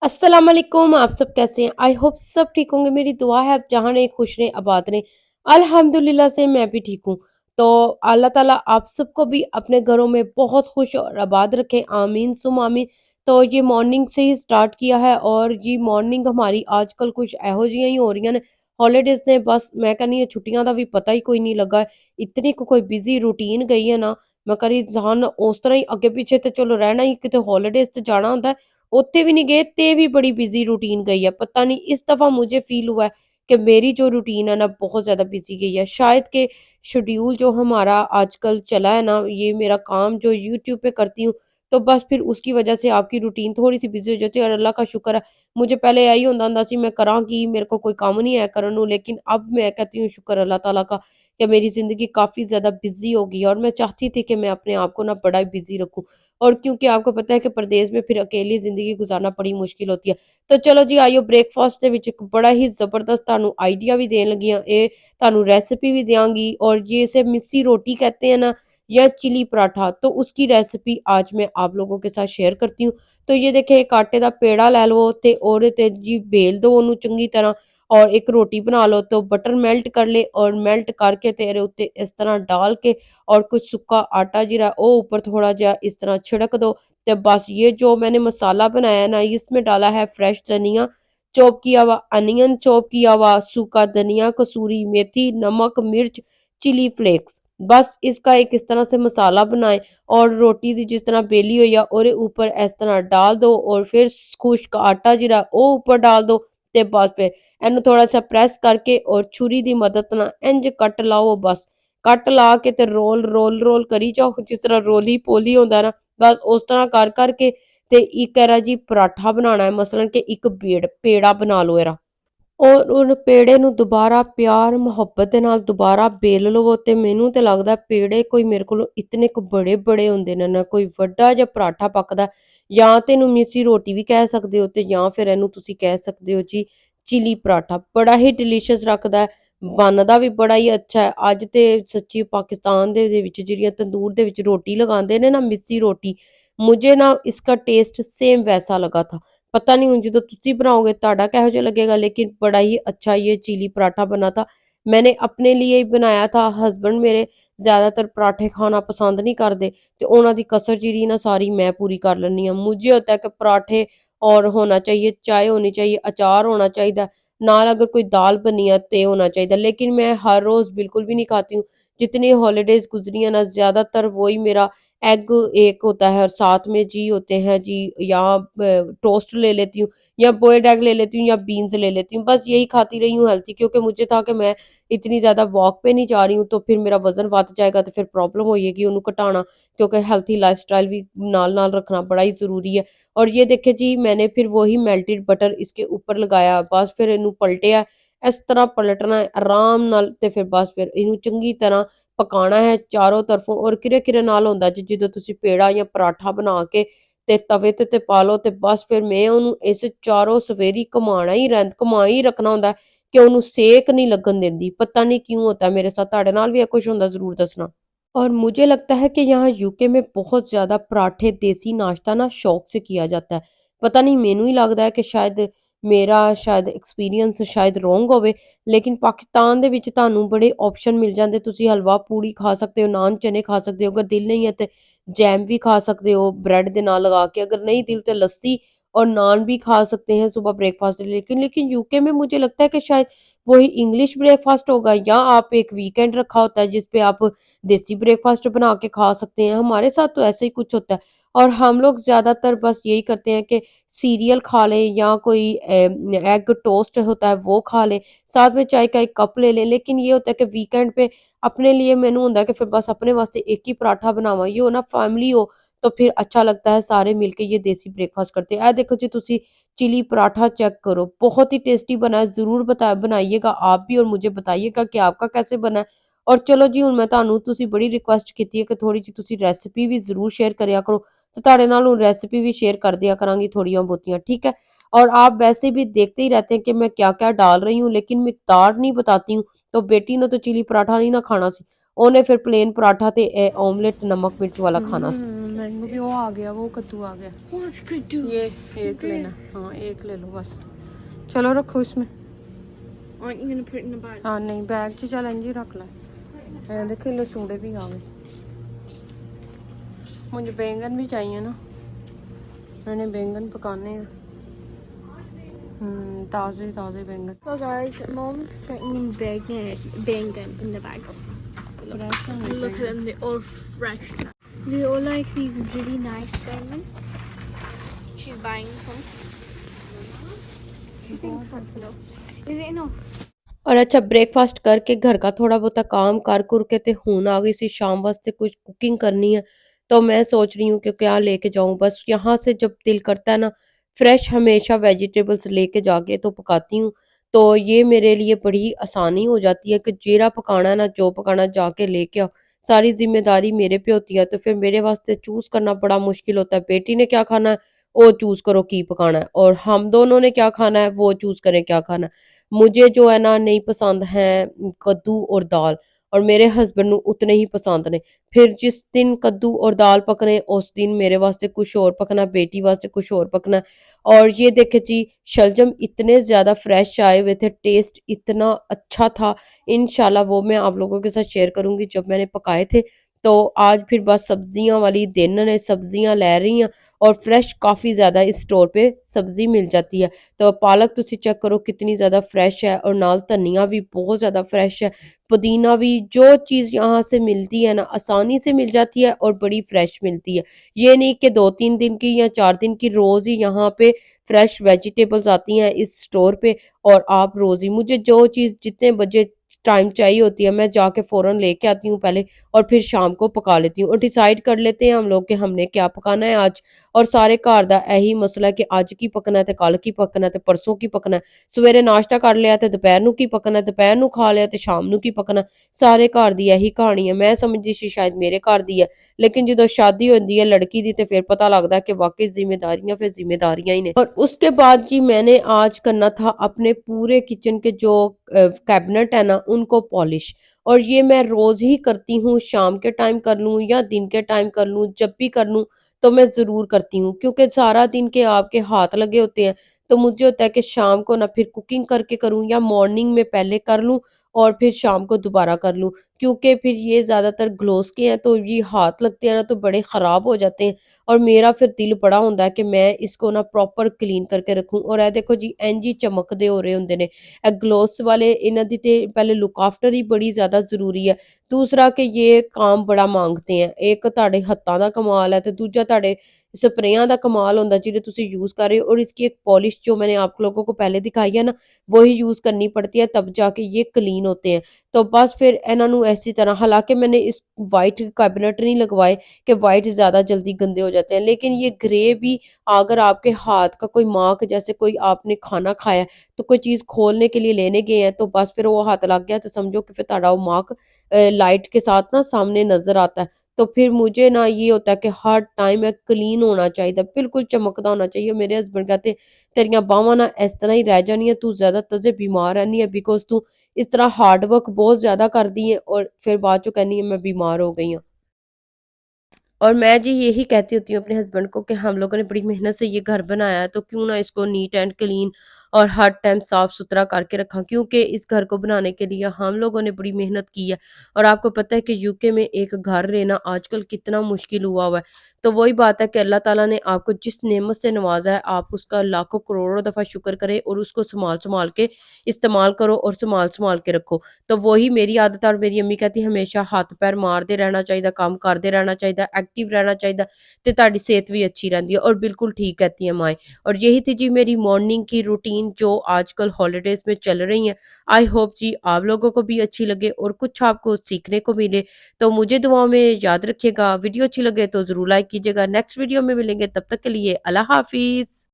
अस्सलाम वालेकुम। आप सब कैसे हैं? आई होप सब ठीक होंगे। मेरी दुआ है आप जहाँ रहें खुश रहें आबाद रहें। अल्हम्दुलिल्लाह से मैं भी ठीक हूँ। तो अल्लाह ताला आप सबको भी अपने घरों में बहुत खुश और आबाद रखे, आमीन सुम आमीन। तो ये मॉर्निंग से ही स्टार्ट किया है और जी मॉर्निंग हमारी आजकल कुछ ਇਹੋ ਜਿਹੀਆਂ ही हो रही ने हॉलीडेज ने बस मैं कहनी है छुट्टियां का भी पता ही कोई नहीं लगा इतनी कोई बिजी रूटीन गई है ना। मैं करी इंसान उस तरह ही अगे पीछे तो चलो रहना ही कितने हॉलीडेज ਤੇ ਜਾਣਾ ਹੁੰਦਾ ਉੱਥੇ ਵੀ नहीं गए ते भी बड़ी बिजी रूटीन गई है। पता नहीं इस दफ़ा मुझे फ़ील हुआ है कि मेरी जो रूटीन है ना बहुत ज़्यादा बिजी गई है। शायद कि शेड्यूल जो हमारा आजकल चला है ना, ये मेरा काम जो यूट्यूब पे करती हूँ, तो बस फिर उसकी वज़ह से आपकी रूटीन थोड़ी-सी बिजी हो जाती है और अल्लाह का शुक्र है, मुझे पहले यही होंदा हुंदा सी मैं करां की, मेरे को कोई काम नहीं है करन नूं, लेकिन अब मैं कहती हूँ शुक्र अल्लाह ताला का कि मेरी ज़िंदगी काफ़ी ज़्यादा बिजी हो गई है और मैं चाहती थी कि मैं अपने आप को ना बड़ा बिजी रखूँ। और क्योंकि आपको पता है कि परदेस में फिर अकेली ज़िंदगी गुज़ारना बड़ी मुश्किल होती है। तो चलो जी आइयो ब्रेकफास्ट ਦੇ ਵਿੱਚ ਇੱਕ बड़ा ही ज़बरदस्त ਤੁਹਾਨੂੰ आइडिया भी देन लगी हाँ, ये ਤੁਹਾਨੂੰ रेसिपी भी देंगी और ये इसे मिस्सी रोटी कहते हैं ना या चिली पराठा, तो उसकी रेसिपी आज मैं आप लोगों के साथ शेयर करती हूँ। तो ये देखिए एक आटे ਦਾ पेड़ा ਲੈ ਲਵੋ ਤੇ ਉਹਦੇ ਤੇ ਜੀ बेल दो ਉਹਨੂੰ ਚੰਗੀ ਤਰ੍ਹਾਂ और एक रोटी बना लो तो बटर मेल्ट कर ले और मेल्ट करके तेरे उत्ते इस तरह डाल के और कुछ सूखा आटा जीरा वो ऊपर थोड़ा जा इस तरह छिड़क दो। तो बस ये जो मैंने मसाला बनाया ना इसमें डाला है फ्रेश धनिया, चॉप किया हुआ अनियन, चॉप किया हुआ सूखा धनिया, कसूरी मेथी, नमक, मिर्च, चिली फ्लेक्स। बस इसका एक इस तरह से मसाला बनाएं और रोटी दी जिस तरह बेली हुई है और ऊपर इस तरह डाल दो और फिर खुश्क आटा जीरा वो ऊपर डाल दो। ते बस फिर ਇਹਨੂੰ ਥੋੜਾ ਜਿਹਾ ਪ੍ਰੈਸ ਕਰਕੇ ਔਰ ਛੁਰੀ ਦੀ ਮਦਦ ਨਾਲ ਇੰਜ ਕੱਟ ਲਾਓ ਬਸ ਕੱਟ ਲਾ ਕੇ ਤੇ ਰੋਲ ਕਰੀ ਜਾਓ ਜਿਸ ਤਰ੍ਹਾਂ ਰੋਲੀ ਪੋਲੀ ਹੁੰਦਾ ਨਾ ਬਸ ਉਸ ਤਰ੍ਹਾਂ ਕਰ ਕਰਕੇ ਤੇ ਇੱਕ ਇਹਦਾ ਜੀ ਪਰਾਠਾ ਬਣਾਉਣਾ ਹੈ ਮਸਲਨ ਕਿ ਇੱਕ ਪੇੜਾ ਬਣਾ ਲਓ ਇਹਦਾ ਔਰ ਉਹ ਪੇੜੇ ਨੂੰ ਦੁਬਾਰਾ ਪਿਆਰ ਮੁਹੱਬਤ ਦੇ ਨਾਲ ਦੁਬਾਰਾ ਬੇਲ ਲਵੋ ਤੇ ਮੈਨੂੰ ਤੇ ਲੱਗਦਾ ਪੇੜੇ ਕੋਈ ਮੇਰੇ ਕੋਲੋਂ ਇਤਨੇ ਕੁ ਬੜੇ ਹੁੰਦੇ ਨੇ ਨਾ ਕੋਈ ਵੱਡਾ ਜਿਹਾ ਪਰਾਠਾ ਪੱਕਦਾ ਜਾਂ ਤੇ ਇਹਨੂੰ ਮਿੱਸੀ ਰੋਟੀ ਵੀ ਕਹਿ ਸਕਦੇ ਹੋ ਤੇ ਜਾਂ ਫਿਰ ਇਹਨੂੰ ਤੁਸੀਂ ਕਹਿ ਸਕਦੇ ਹੋ ਜੀ चिली पराठा बड़ा ही डिलीशियस रखदा है बनदा भी बड़ा ही अच्छा है। अज ते सच्ची पाकिस्तान दे विच जिहड़ियां तंदूर दे विच रोटी लगांदे ने ना मिस्सी रोटी मुझे ना इसका टेस्ट सेम वैसा लगा था। पता नहीं हुण जदों तुसीं बनाओगे तुहाडा किहो जिहा लगेगा लेकिन बड़ा ही अच्छा ये चिली पराठा बना था। मैंने अपने लिए ही बनाया था, हस्बैंड मेरे ज़्यादातर पराठे खाना पसंद नहीं करदे ते उन्हां दी कसर जिहड़ी ना सारी मैं पूरी कर लैन्नी आं। मुझे होता है कि पराठे और होना चाहिए, चाय होनी चाहिए, अचार होना चाहिए, नाल अगर कोई दाल बनी है ते होना चाहिए। लेकिन मैं हर रोज़ बिल्कुल भी नहीं खाती हूँ। जितनी हॉलीडेज़ गुज़री हैं ना ज़्यादातर वही मेरा एग एक होता है और साथ में जी होते हैं जी या टोस्ट ले लेती हूँ या बॉइल्ड एग ले लेती हूँ या बीन्स ले लेती हूँ। बस यही खाती रही हूँ हेल्थी क्योंकि मुझे था कि मैं इतनी ज़्यादा वॉक पे नहीं जा रही हूँ तो फिर मेरा वज़न बढ़ जाएगा तो फिर प्रॉब्लम होएगी ਉਹਨੂੰ ਘਟਾਉਣਾ क्योंकि हेल्थी लाइफस्टाइल भी नाल-नाल रखना बड़ा ही ज़रूरी है। और ये देखिए जी मैंने फिर वही मेल्टेड बटर इसके ऊपर लगाया बस फिर ਇਹਨੂੰ ਪਲਟਿਆ ਇਸ ਤਰ੍ਹਾਂ ਪਲਟਣਾ ਹੈ ਆਰਾਮ ਨਾਲ ਤੇ ਫਿਰ ਬਸ ਫਿਰ ਇਹਨੂੰ ਚੰਗੀ ਤਰ੍ਹਾਂ ਪਕਾਉਣਾ ਹੈ ਚਾਰੋਂ ਤਰਫੋਂ ਔਰ ਕਿਰੇ-ਕਿਰੇ ਨਾਲ ਹੁੰਦਾ ਜੀ ਜਦੋਂ ਤੁਸੀਂ ਪੇੜਾ ਜਾਂ ਪਰਾਠਾ ਬਣਾ ਕੇ ਤੇ ਤਵੇ ਤੇ ਪਾ ਲਓ ਤੇ ਬਸ ਫਿਰ ਮੈਂ ਉਹਨੂੰ ਇਸ ਚਾਰੋਂ ਸਫੇਰੀ ਘੁਮਾ ਹੀ ਰੱਖਣਾ ਹੁੰਦਾ ਕਿ ਉਹਨੂੰ ਸੇਕ नहीं लगन देंदी। पता नहीं क्यों होता है मेरे साथ ਤੁਹਾਡੇ ਨਾਲ भी कुछ ਹੁੰਦਾ ज़रूर दसना। और मुझे लगता है कि यहाँ यूके में बहुत ज़्यादा पराठे देसी नाश्ता ना शौक से किया जाता है। पता नहीं मैनू ही लगता है कि शायद मेरा शायद एक्सपीरियंस शायद रोंग होवे लेकिन पाकिस्तान ਦੇ ਵਿੱਚ ਤੁਹਾਨੂੰ बड़े ऑप्शन मिल जाते ਤੁਸੀਂ हलवा पूड़ी खा सकते हो नान चने खा सकते हो अगर दिल नहीं है तो जैम भी खा सकते हो ब्रेड ਦੇ ਨਾਲ लगा के अगर नहीं दिल तो लस्सी और नान भी खा सकते हैं सुबह ब्रेकफास्ट लेकिन यूके में मुझे लगता है कि शायद वही इंग्लिश ब्रेकफास्ट होगा या आप एक वीकेंड रखा होता है जिसपे आप देसी ब्रेकफास्ट बना के खा सकते हैं। हमारे साथ तो ऐसे ही कुछ होता है और हम लोग ज़्यादातर बस यही करते हैं कि सीरियल खा लें या कोई एग टोस्ट होता है वो खा लें, साथ में चाय का एक कप ले लें। लेकिन ये होता है कि वीकेंड पे अपने लिए मैनू होंदा है कि फिर बस अपने वास्ते एक ही पराठा बनावां। ये हो ना फैमिली हो तो फिर अच्छा लगता है सारे मिलके ये देसी ब्रेकफास्ट करते हैं। देखो जी तुसी चिली पराठा चेक करो, बहुत ही टेस्टी बना है। ज़रूर बनाइएगा आप भी और मुझे बताइएगा कि आपका कैसे बना है। और चलो जी ਹੁਣ ਮੈਂ ਤੁਹਾਨੂੰ ਤੁਸੀਂ बड़ी रिक्वेस्ट ਕੀਤੀ है कि थोड़ी जी ਤੁਸੀਂ रेसिपी भी ज़रूर शेयर करिया करो तो ਤੁਹਾਡੇ ਨਾਲ ਹੁਣ रेसिपी भी शेयर कर दिया करांगी थोड़ियां बहुतियां ठीक है। और आप वैसे भी देखते ही रहते हैं कि मैं क्या-क्या डाल रही हूँ लेकिन मिकदार नहीं बताती हूँ। तो बेटी ने तो चिली पराठा नहीं ना खाना सी, ਉਹਨੇ ਫਿਰ प्लेन पराठा ते ऑमलेट नमक मिर्च वाला खाना सी। मैंगो भी वो आ गया, वो कद्दू आ गया। What's good do? ये एक लेना, हाँ एक ले लो बस। चलो रखो इसमें। Aren't you gonna put it in the bag? हाँ नहीं, बैग च चल इंज ही रख ला। देखो लसूड़े भी आ गए। मुझे बैंगन भी चाहिए ना, मैंने बैंगन पकाने हैं। ताज़े ताज़े बैंगन। So guys, mom's putting in bangan in the bag. Look at them, they're all fresh. They all like these really nice bangan. She's buying some. She thinks that's enough. Is it enough? और अच्छा breakfast करके घर का थोड़ा ਬਹੁਤਾ काम कर कुर के ते हुन आ गई सी शाम वास्ते कुछ कुकिंग करनी है। तो मैं सोच रही हूँ कि क्या लेके जाऊँ, बस यहाँ से जब दिल करता है ना फ्रेश हमेशा वेजिटेबल्स लेके जाके तो पकाती हूँ। तो ये मेरे लिए बड़ी आसानी हो जाती है कि जेड़ा पकाना है ना, जो पकाना जाके लेके आओ। सारी जिम्मेदारी मेरे पे होती है, तो फिर मेरे वास्ते चूज करना बड़ा मुश्किल होता है। बेटी ने क्या खाना है वो चूज करो की पकाना है, और हम दोनों ने क्या खाना है वो चूज करें क्या खाना है। मुझे जो है ना नहीं पसंद है कद्दू और दाल, और मेरे हस्बैंड ਨੂੰ उतने ही पसंद ने। फिर जिस दिन कद्दू और दाल पकने उस दिन मेरे वास्ते कुछ और पकना, बेटी वास्ते कुछ और पकना। और ये देखे जी शलजम इतने ज़्यादा फ्रेश आए हुए थे, टेस्ट इतना अच्छा था। इंशाल्लाह वो मैं आप लोगों के साथ शेयर करूँगी जब मैंने पकाए थे। तो आज फिर बस सब्जियां वाली दिन ने सब्जियां ले रही हैं, और फ्रेश काफ़ी ज़्यादा इस स्टोर पे सब्जी मिल जाती है। तो पालक तुसी चेक करो कितनी ज़्यादा फ्रेश है, और नाल धनिया भी बहुत ज़्यादा फ्रेश है। पुदीना भी, जो चीज़ यहाँ से मिलती है ना आसानी से मिल जाती है और बड़ी फ्रेश मिलती है। ये नहीं कि 2-3 दिन की या 4 दिन की, रोज़ ही यहाँ पे फ्रेश वेजिटेबल्स आती हैं इस स्टोर पे। और आप रोज़ ही मुझे जो चीज़ जितने बजे टाइम चाहिए होती है मैं जाके फ़ौरन लेके आती हूँ पहले, और फिर शाम को पका लेती हूँ। और डिसाइड कर लेते हैं हम लोग कि हमने क्या पकाना है आज। और सारे घर दा यही मसला है कि अज की पकना है ते कल की पकना है ते परसों की पकना है। सवेरे नाश्ता कर लिया ते दोपहर नूं की पकना है, दोपहर नूं खा लिया ते शाम नूं की पकना है। सारे घर दी यही कहानी है। मैं समझदी सी शायद मेरे घर दी है, लेकिन जदों शादी होंदी है लड़की दी ते फिर पता लगदा है कि वाकई जिम्मेदारियां फिर जिम्मेदारियां ही ने। और उसके बाद जी मैंने आज करना था अपने पूरे किचन के जो कैबिनेट है ना उनको पॉलिश। और ये मैं रोज ही करती हूँ, शाम के टाइम कर लूँ या दिन के टाइम कर लूँ, जब भी कर लूँ तो मैं ज़रूर करती हूँ, क्योंकि सारा दिन के आपके हाथ लगे होते हैं। तो मुझे होता है कि शाम को ना फिर कुकिंग करके करूँ, या मॉर्निंग में पहले कर लूँ और फिर शाम को दोबारा कर लूँ, क्योंकि फिर ये ज़्यादातर ग्लोस के हैं तो ये हाथ लगते हैं ना तो बड़े ख़राब हो जाते हैं। और मेरा फिर दिल बड़ा होंदा है कि मैं इसको ना प्रॉपर क्लीन करके रखूँ। और ये देखो जी इंज ही चमकदे हो रहे होंदे ने। ग्लोस वाले इन्हां दी ते पहले लुक आफ्टर ही बड़ी ज़्यादा ज़रूरी है। दूसरा कि ये काम बड़ा मांगते हैं। एक तुहाडे हत्थां दा कमाल है ते दूजा तुहाडे स्प्रेयां दा कमाल होंदा जिहड़े तुसी यूज़ कर रहे हो। और इसकी एक पॉलिश जो मैंने आप लोगों को पहले दिखाई है ना, वही यूज़ करनी पड़ती है तब जाके ये क्लीन होते हैं। तो बस फिर इन्हां नूं इसी तरह, हालाँकि मैंने इस व्हाइट कैबिनेट नहीं लगवाए कि व्हाइट ज़्यादा जल्दी गंदे हो जाते हैं, लेकिन ये ग्रे भी अगर आपके हाथ का कोई मार्क, जैसे कोई आपने खाना खाया है, तो कोई चीज़ खोलने के लिए लेने गए हैं तो बस फिर वो हाथ लग गया तो समझो कि फिर तुहाडा वो मार्क लाइट के साथ ना सामने नज़र आता है। तो फिर मुझे ना ये होता है कि हर टाइम क्लीन होना चाहिए, बिल्कुल चमकदा होना चाहिए। मेरे हस्बैंड कहते तेरियां बाहवां ना इस तरह ही रह जानियां, तू ज़्यादातर जे बीमार रहनी है बिकॉज़ तू इस तरह हार्ड वर्क बहुत ज़्यादा करदी है, और फिर बाद चों कहनी है मैं बीमार हो गई हूँ। और मैं जी यही कहती होती हूँ अपने हस्बैंड को कि हम लोगों ने बड़ी मेहनत से ये घर बनाया है, तो क्यों ना इसको नीट एंड क्लीन और हर टाइम साफ सुथरा करके रखा, क्योंकि इस घर को बनाने के लिए हम लोगों ने बड़ी मेहनत की है। और आपको पता है कि यूके में एक घर लेना आजकल कितना मुश्किल हुआ है। तो वही बात है कि अल्लाह ताला ने आपको जिस नेमत से नवाजा है आप उसका लाखों करोड़ों दफ़ा शुक्र करें, और उसको संभाल संभाल के इस्तेमाल करो और संभाल संभाल के रखो। तो वही मेरी आदत है। और मेरी अम्मी कहती हमेशा हाथ पैर मारते रहना चाहिए, काम करते रहना चाहिए, एक्टिव रहना चाहिए, तो ਤੁਹਾਡੀ सेहत भी अच्छी रहती है। और बिल्कुल ठीक कहती हैं माएँ। और यही थी जी मेरी मॉर्निंग की रूटीन जो आजकल हॉलीडेज़ में चल रही हैं। आई होप जी आप लोगों को भी अच्छी लगे और कुछ आपको सीखने को मिले। तो मुझे दुआओं में याद रखिएगा। वीडियो अच्छी लगे तो ज़रूर लाइक कीजिएगा। नेक्स्ट वीडियो में मिलेंगे, तब तक के लिए अल्लाह हाफ़िज़।